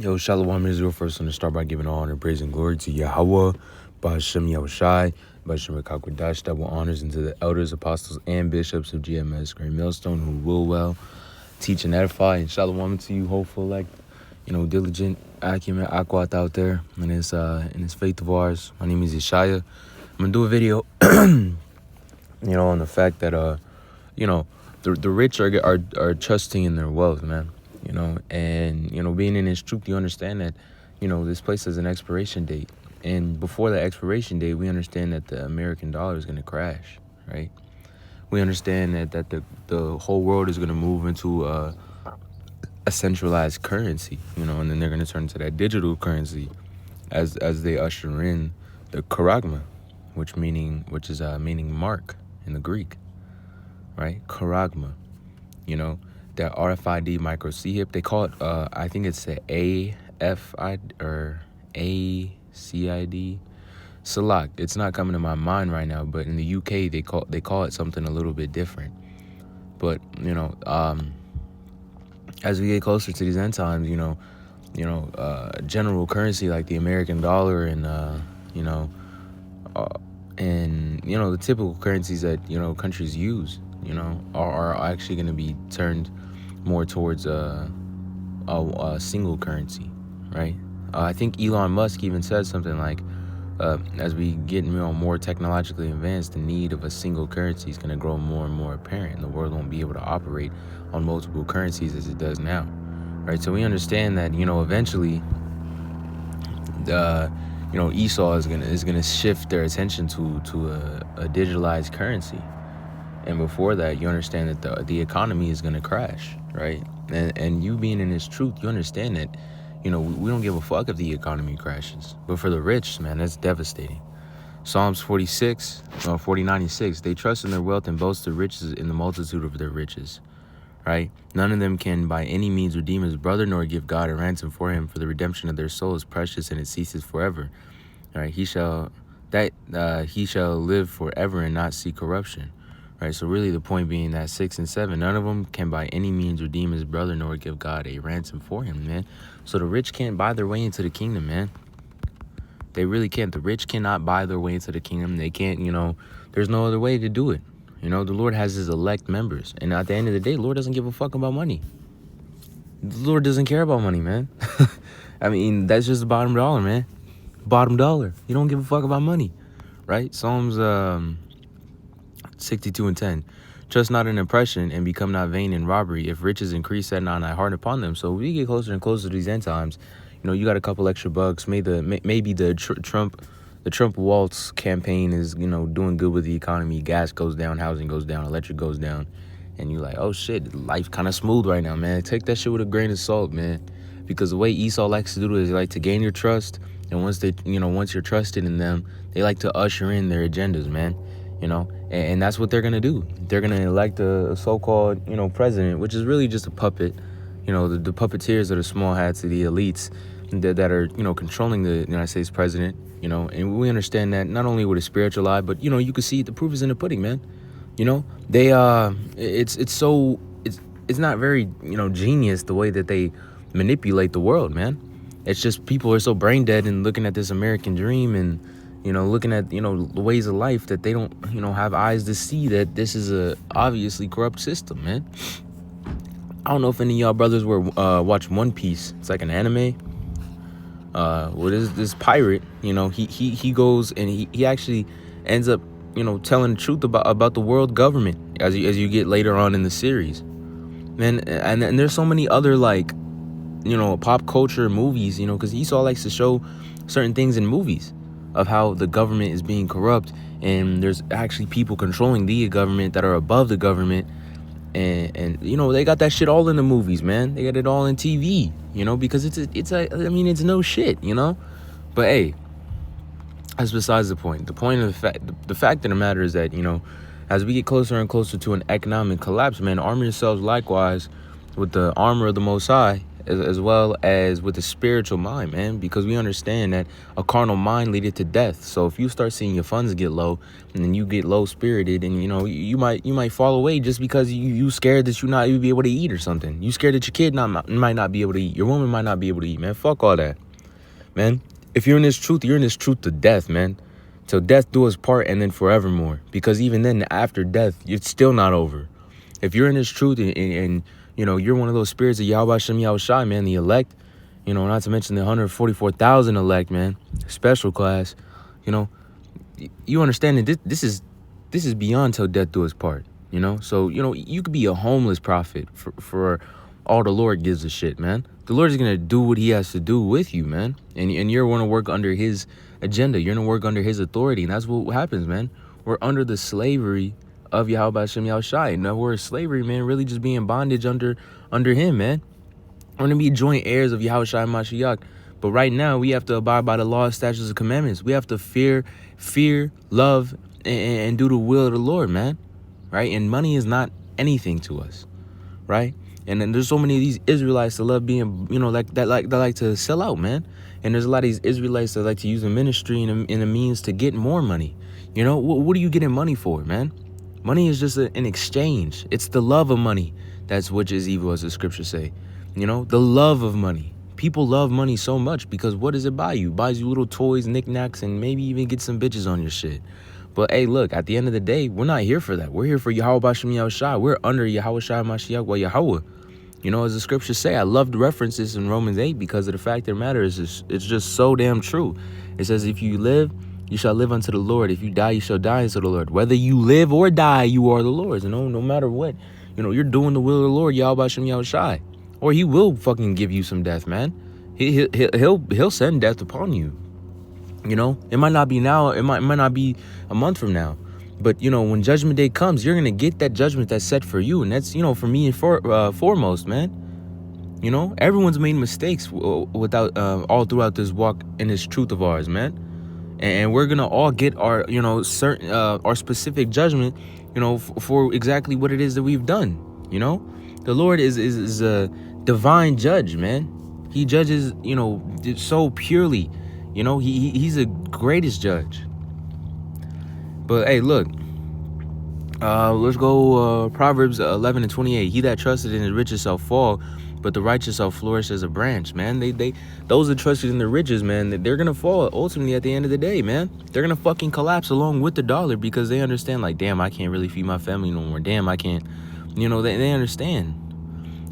Yo, Shalom Israel. First, I'm going to start by giving all honor, praise, and glory to Yahawah Bahasham Yahawashi Bahasham, Qadash, double honors, and to the elders, apostles, and bishops of GMS Great Millstone who will well teach and edify. And Shalom to you, hopeful, diligent, acumen, aquat out there in this faith of ours. My name is Yeshaya. I'm going to do a video, on the fact that, the rich are trusting in their wealth, man. And being in His truth, you understand that, this place has an expiration date. And before the expiration date, we understand that the American dollar is going to crash, right? We understand that the whole world is going to move into a centralized currency, and then they're going to turn into that digital currency as they usher in the charagma, which is meaning mark in the Greek, right? Charagma, that RFID micro C-hip, they call it, I think it's the AFI or ACID. Salak. It's not coming to my mind right now, but in the UK they call it something a little bit different. But as we get closer to these end times, general currency like the American dollar and the typical currencies that countries use, are actually going to be turned more towards a single currency, right? I think Elon Musk even said something like, as we get more technologically advanced, the need of a single currency is going to grow more and more apparent, and the world won't be able to operate on multiple currencies as it does now, right? So we understand that eventually, Esau is gonna shift their attention to a digitalized currency. And before that, you understand that the economy is going to crash, right? And you being in His truth, you understand that, we don't give a fuck if the economy crashes. But for the rich, man, that's devastating. Psalms 40:96, they trust in their wealth and boast their riches in the multitude of their riches, right? None of them can by any means redeem his brother, nor give God a ransom for him, for the redemption of their soul is precious and it ceases forever, right? He shall live forever and not see corruption. Right, so really the point being that 6 and 7, none of them can by any means redeem his brother nor give God a ransom for him, man. So the rich can't buy their way into the kingdom, man. They really can't. The rich cannot buy their way into the kingdom. They can't, there's no other way to do it. The Lord has His elect members. And at the end of the day, the Lord doesn't give a fuck about money. The Lord doesn't care about money, man. I mean, that's just the bottom dollar, man. Bottom dollar. You don't give a fuck about money, right? Psalms 62:10, trust not in oppression and become not vain in robbery. If riches increase, set not thy heart upon them. So we get closer and closer to these end times. You got a couple extra bucks. Maybe the Trump Waltz campaign is doing good with the economy. Gas goes down, housing goes down, electric goes down, and you're like, oh shit, life kind of smooth right now, man. Take that shit with a grain of salt, man, because the way Esau likes to do it is they like to gain your trust, and once you're trusted in them, they like to usher in their agendas, man. And that's what they're going to do. They're going to elect a so-called, president, which is really just a puppet. The puppeteers are the small hats of the elites that are, controlling the United States president, and we understand that not only with a spiritual eye, but, you can see the proof is in the pudding, man. They, it's not very, genius the way that they manipulate the world, man. It's just people are so brain dead and looking at this American dream and, looking at, the ways of life that they don't, have eyes to see that this is a obviously corrupt system, man. I don't know if any of y'all brothers watch One Piece. It's like an anime. This pirate, he goes and he actually ends up, telling the truth about the world government as you get later on in the series. Man, and there's so many other pop culture movies, because Esau likes to show certain things in movies of how the government is being corrupt, and there's actually people controlling the government that are above the government, and they got that shit all in the movies, man. They got it all in TV, because it's no shit, but hey, that's besides the point. The point of the fact of the matter is that, as we get closer and closer to an economic collapse, man, arm yourselves likewise with the armor of the Most High, as well as with the spiritual mind, man, because we understand that a carnal mind leadeth to death. So if you start seeing your funds get low, and then you get low spirited, and you might fall away just because you scared that you'll be able to eat or something. You scared that your kid might not be able to eat, your woman might not be able to eat, man. Fuck all that, man. If you're in this truth, you're in this truth to death, man. Till death do us part, and then forevermore. Because even then, after death, it's still not over. If you're in this truth and you're one of those spirits of Yahawah Bahasham Yahawashi, man, the elect, not to mention the 144,000 elect, man, special class, you understand that this is beyond till death do us part, So, you could be a homeless prophet for all the Lord gives a shit, man. The Lord is going to do what he has to do with you, man. And you're going to work under his agenda. You're going to work under his authority. And that's what happens, man. We're under the slavery of Yahawah Bahasham Yahawashi. No word slavery, man, really just being bondage under him, man. We're gonna be joint heirs of Yahawashi Mashiach. But right now we have to abide by the law, statutes, and commandments. We have to fear, love, and do the will of the Lord, man. Right? And money is not anything to us. Right? And then there's so many of these Israelites that love being, that like to sell out, man. And there's a lot of these Israelites that like to use the ministry and a means to get more money. What are you getting money for, man? Money is just an exchange. It's the love of money. That's which is evil, as the scriptures say. The love of money. People love money so much because what does it buy you? It buys you little toys, knickknacks, and maybe even get some bitches on your shit. But hey, look, at the end of the day, we're not here for that. We're here for Yahawah Bahasham Yahawashi. We're under Yahawashi Mashiach wa Yahawah. As the scriptures say, I love the references in Romans 8 because of the fact of the matter is it's just so damn true. It says, if you live, you shall live unto the Lord. If you die, you shall die unto the Lord. Whether you live or die, you are the Lord's. No matter what. You're doing the will of the Lord, Yahawah Bahasham Yahawashi. Or he will fucking give you some death, man. He'll send death upon you. It might not be now. It might not be a month from now. But, when judgment day comes, you're going to get that judgment that's set for you. And that's, for me and foremost, man. Everyone's made mistakes without all throughout this walk in this truth of ours, man. And we're going to all get our, certain, our specific judgment, for exactly what it is that we've done. The Lord is a divine judge, man. He judges, so purely, he's the greatest judge. But hey, look, let's go Proverbs 11:28. He that trusted in his riches shall fall, but the righteous shall flourish as a branch, man. Those that trusted in the riches, man, they're gonna fall ultimately at the end of the day, man. They're gonna fucking collapse along with the dollar because they understand, like, damn, I can't really feed my family no more. Damn, I can't, they understand.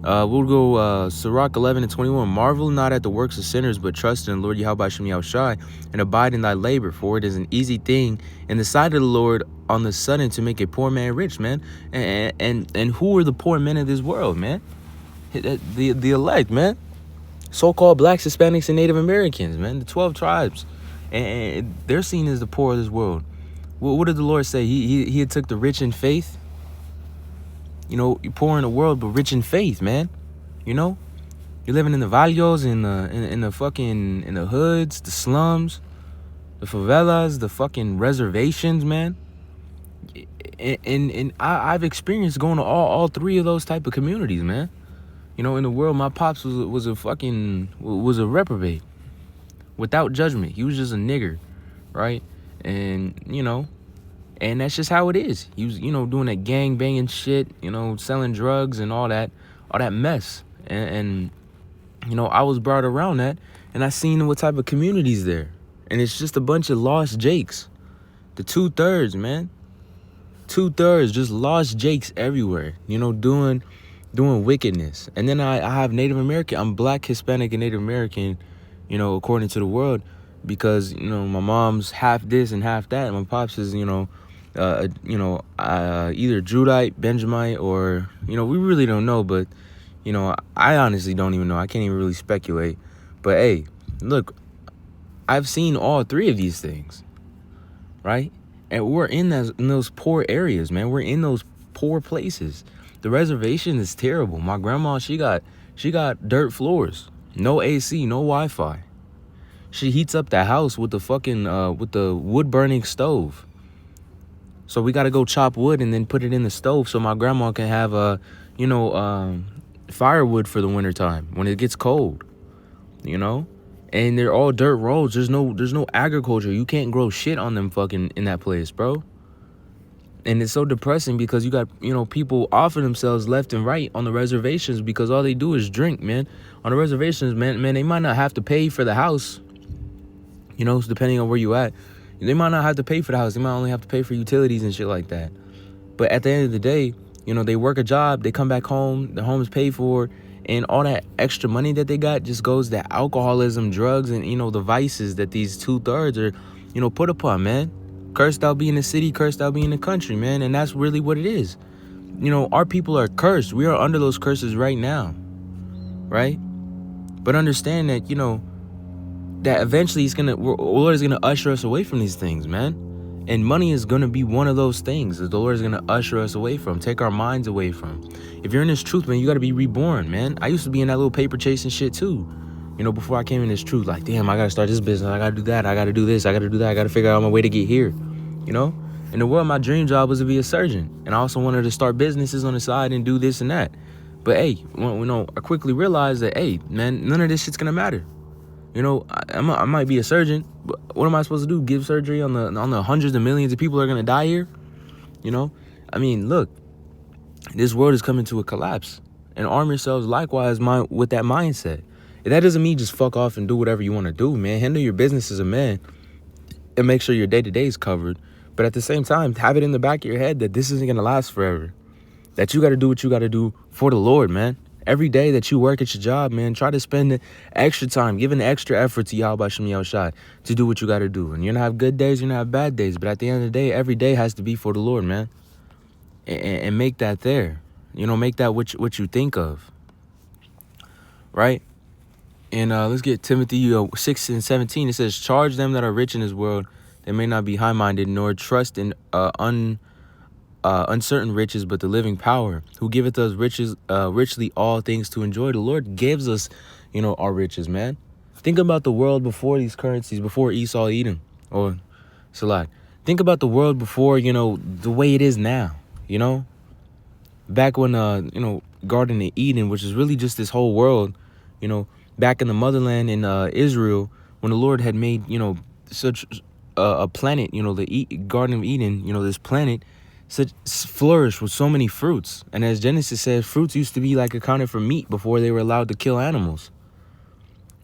We'll go Sirach 11:21. Marvel not at the works of sinners, but trust in the Lord Yahawah Bahasham Yahawashi, and abide in thy labor, for it is an easy thing in the sight of the Lord on the sudden to make a poor man rich, man. And who are the poor men of this world, man? The elect, man. So-called blacks, Hispanics, and Native Americans, man. The 12 tribes, and they're seen as the poor of this world. What did the Lord say? He had took the rich in faith. You're poor in the world, but rich in faith, man. You're living in the valles, in the hoods, the slums, the favelas, the fucking reservations, man. And I've experienced going to all three of those type of communities, man. In the world, my pops was a reprobate, without judgment. He was just a nigger, right? And and that's just how it is. He was, doing that gang banging shit, selling drugs and all that mess. And I was brought around that, and I seen what type of communities there. And it's just a bunch of lost jakes. The 2/3, man. 2/3, just lost jakes everywhere, doing wickedness. And then I have Native American. I'm black, Hispanic, and Native American, according to the world, because, my mom's half this and half that. And my pops is, either Judite, Benjamite, or, we really don't know. But, I honestly don't even know. I can't even really speculate. But, hey, look, I've seen all three of these things, right? And we're in those poor areas, man. We're in those poor places. The reservation is terrible. My grandma, she got dirt floors, no AC, no Wi-Fi. She heats up the house with the fucking with the wood burning stove. So we got to go chop wood and then put it in the stove so my grandma can have firewood for the wintertime when it gets cold, you know? And they're all dirt roads. There's no agriculture. You can't grow shit on them fucking in that place, bro. And it's so depressing because you got, people offering themselves left and right on the reservations because all they do is drink, man. On the reservations, man, they might not have to pay for the house, depending on where you at. They might not have to pay for the house. They might only have to pay for utilities and shit like that. But at the end of the day, they work a job, they come back home, the home is paid for, and all that extra money that they got just goes to alcoholism, drugs, and, the vices that these 2/3 are, put upon, man. Cursed out be in the city, cursed out be in the country, man. And that's really what it is. Our people are cursed. We are under those curses right now, right? But understand that, that eventually Lord is gonna usher us away from these things, man. And money is gonna be one of those things that the Lord is gonna usher us away from, take our minds away from. If you're in this truth, man, you gotta be reborn, man. I used to be in that little paper chasing shit too. Before I came in this truth, like, damn, I gotta start this business, I gotta do that, I gotta do this, I gotta do that, I gotta figure out my way to get here, In the world, my dream job was to be a surgeon. And I also wanted to start businesses on the side and do this and that. But hey, I quickly realized that, hey, man, none of this shit's gonna matter. I might be a surgeon, but what am I supposed to do? Give surgery on the hundreds of millions of people that are gonna die here? Look, this world is coming to a collapse, and arm yourselves likewise with that mindset. And that doesn't mean just fuck off and do whatever you want to do, man. Handle your business as a man, and make sure your day-to-day is covered. But at the same time, have it in the back of your head that this isn't gonna last forever. That you got to do what you got to do for the Lord, man. Every day that you work at your job, man, try to spend the extra time, give an extra effort to Yahawah Bahasham Yahawashi to do what you got to do. And you're going to have good days, you're going to have bad days. But at the end of the day, every day has to be for the Lord, man. And make that there. Make that what you think of. Right? And let's get Timothy 6 and 17. It says, charge them that are rich in this world, they may not be high-minded, nor trust in uncertain riches, but the living power, who giveth us riches, richly all things to enjoy. The Lord gives us, our riches, man. Think about the world before these currencies, before Esau, Edom, or Salak. Think about the world before, the way it is now, Back when, Garden of Eden, which is really just this whole world, back in the motherland in Israel, when the Lord had made, such a planet, the Garden of Eden, this planet, such flourished with so many fruits. And as Genesis says, fruits used to be like accounted for meat before they were allowed to kill animals,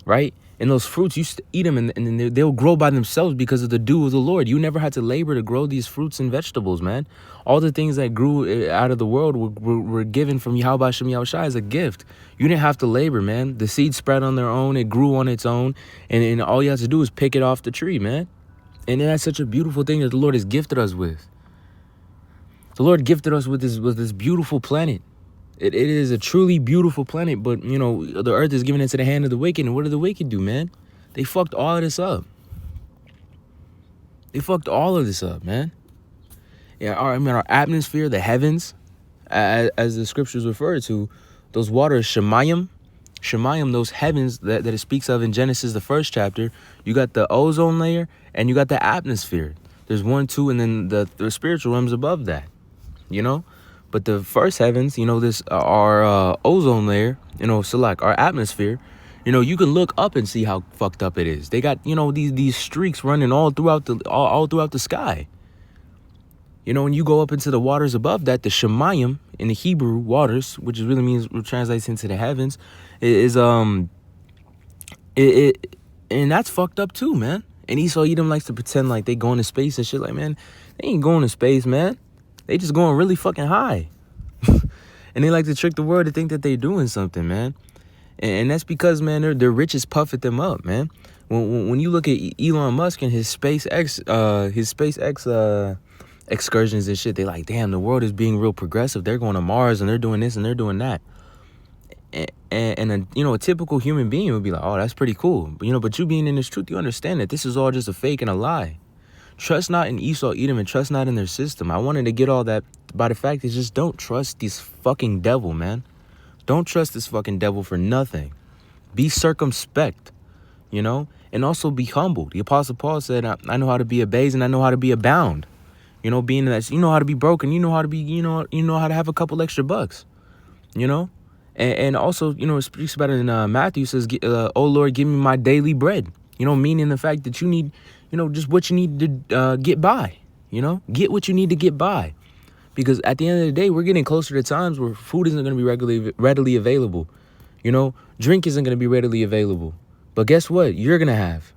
right? And those fruits, you used to eat them, and they'll grow by themselves because of the dew of the Lord. You never had to labor to grow these fruits and vegetables, man. All the things that grew out of the world were given from Yahawah Bahasham Yahawashi as a gift. You didn't have to labor, man. The seed spread on their own. It grew on its own. And all you have to do is pick it off the tree, man. And that's such a beautiful thing that the Lord has gifted us with. The Lord gifted us with this beautiful planet. It is a truly beautiful planet, but, the earth is given into the hand of the wicked. And what did the wicked do, man? They fucked all of this up. They fucked all of this up, man. Yeah, our atmosphere, the heavens, as the scriptures refer to, those waters, Shemayim, those heavens that it speaks of in Genesis, the first chapter, you got the ozone layer and you got the atmosphere. There's 1, 2, and then the spiritual realms above that, But the first heavens, this our ozone layer, so like our atmosphere, you can look up and see how fucked up it is. They got, these streaks running all throughout the sky. When you go up into the waters above that, the Shemayim in the Hebrew waters, which really means, translates into the heavens, is and that's fucked up too, man. And Esau Edom likes to pretend like they going to space and shit. Like, man, they ain't going to space, man. They just going really fucking high. And they like to trick the world to think that they're doing something, man. And that's because, man, their riches puffed them up, man. When you look at Elon Musk and his SpaceX excursions and shit, they like, damn, the world is being real progressive. They're going to Mars and they're doing this and they're doing that. And a typical human being would be like, oh, that's pretty cool. But you being in this truth, you understand that this is all just a fake and a lie. Trust not in Esau, Edom, and trust not in their system. I wanted to get all that by the fact is just don't trust this fucking devil, man. Don't trust this fucking devil for nothing. Be circumspect, and also be humble. The Apostle Paul said, I know how to be abased and I know how to be abound. Being that you know how to be broken, you know how to be, you know how to have a couple extra bucks, And also, it speaks about it in Matthew. It says, "Oh Lord, give me my daily bread." Meaning the fact that you need, just what you need to get by. Get what you need to get by, because at the end of the day, we're getting closer to times where food isn't going to be readily available. Drink isn't going to be readily available. But guess what? You're going to have.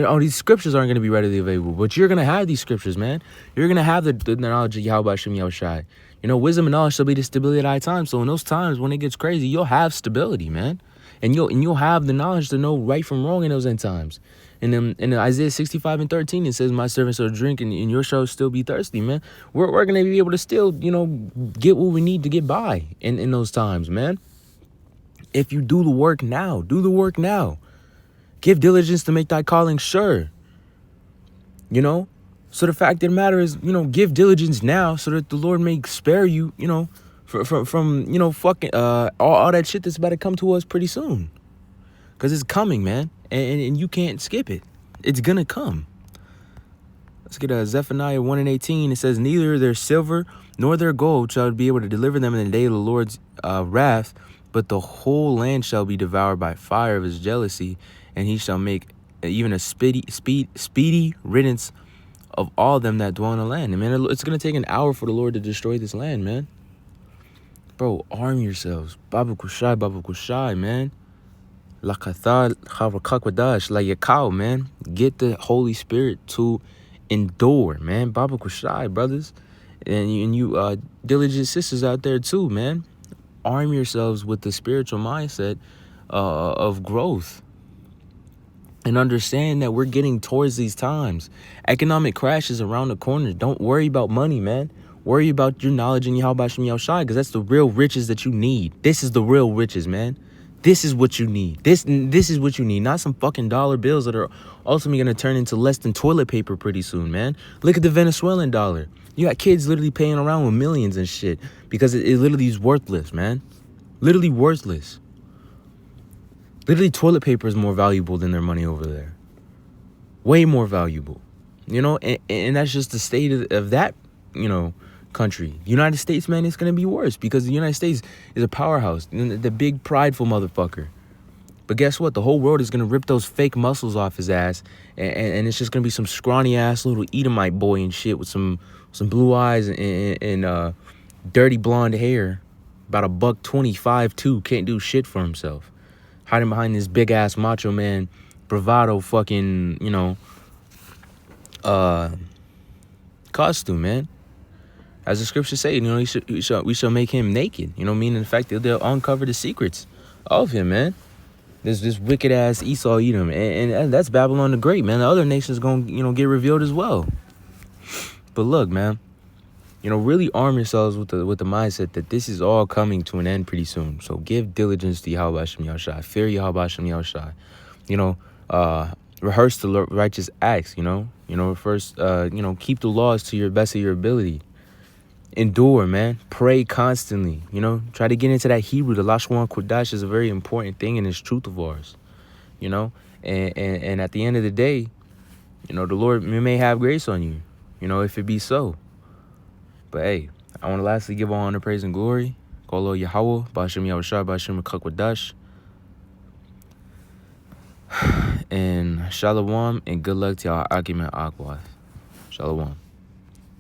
All these scriptures aren't going to be readily available, but you're going to have these scriptures, man. You're going to have the knowledge of Yahawah Bahasham Yahawashi. Wisdom and knowledge shall be the stability at high times. So in those times when it gets crazy, you'll have stability, man. And you'll have the knowledge to know right from wrong in those end times. And in Isaiah 65:13, it says, "My servants shall drink, and your shall still be thirsty," man. We're going to be able to still, get what we need to get by in those times, man. If you do the work now, do the work now. Give diligence to make thy calling sure. So the fact of the matter is, give diligence now so that the Lord may spare you, from fucking all that shit that's about to come to us pretty soon. Because it's coming, man. And you can't skip it. It's going to come. Let's get Zephaniah 1:18. It says, "Neither their silver nor their gold shall be able to deliver them in the day of the Lord's wrath, but the whole land shall be devoured by fire of his jealousy, and he shall make even a speedy riddance of all them that dwell in the land." And man, it's going to take an hour for the Lord to destroy this land, man. Bro, arm yourselves. Babu-kushai, man. Qadash, like your cow, man. Get the Holy Spirit to endure, man. Babu-kushai, brothers. And you diligent sisters out there too, man. Arm yourselves with the spiritual mindset of growth. And understand that we're getting towards these times. Economic crash is around the corner. Don't worry about money, man. Worry about your knowledge in Yahawah Bahasham Yahawashi, because that's the real riches that you need. This is the real riches, man. This is what you need. This is what you need. Not some fucking dollar bills that are ultimately going to turn into less than toilet paper pretty soon, man. Look at the Venezuelan dollar. You got kids literally paying around with millions and shit because it literally is worthless, man. Literally worthless. Literally, toilet paper is more valuable than their money over there. Way more valuable. And that's just the state of that, country. United States, man, it's going to be worse because the United States is a powerhouse. The big, prideful motherfucker. But guess what? The whole world is going to rip those fake muscles off his ass. And it's just going to be some scrawny-ass little Edomite boy and shit with some blue eyes and dirty blonde hair. About $125 too. Can't do shit for himself. Hiding behind this big ass macho man bravado fucking, costume, man. As the scriptures say, we shall make him naked. Meaning the fact that they'll uncover the secrets of him, man. This wicked ass Esau Edom, and that's Babylon the Great, man. The other nations gonna get revealed as well. But look, man. Really arm yourselves with the mindset that this is all coming to an end pretty soon. So give diligence to Yahawah Bahasham Yahawashi. Fear Yahawah Bahasham Yahawashi. Rehearse the righteous acts. First, keep the laws to your best of your ability. Endure, man. Pray constantly. Try to get into that Hebrew. The Lashwan Qadash is a very important thing in this truth of ours. And at the end of the day, the Lord may have grace on you. If it be so. But hey, I want to lastly give all honor, praise, and glory. Call Yahawah Bahasham Yahawashi Bahasham Qadash. And shalom and good luck to y'all argument Akwath. Shalom.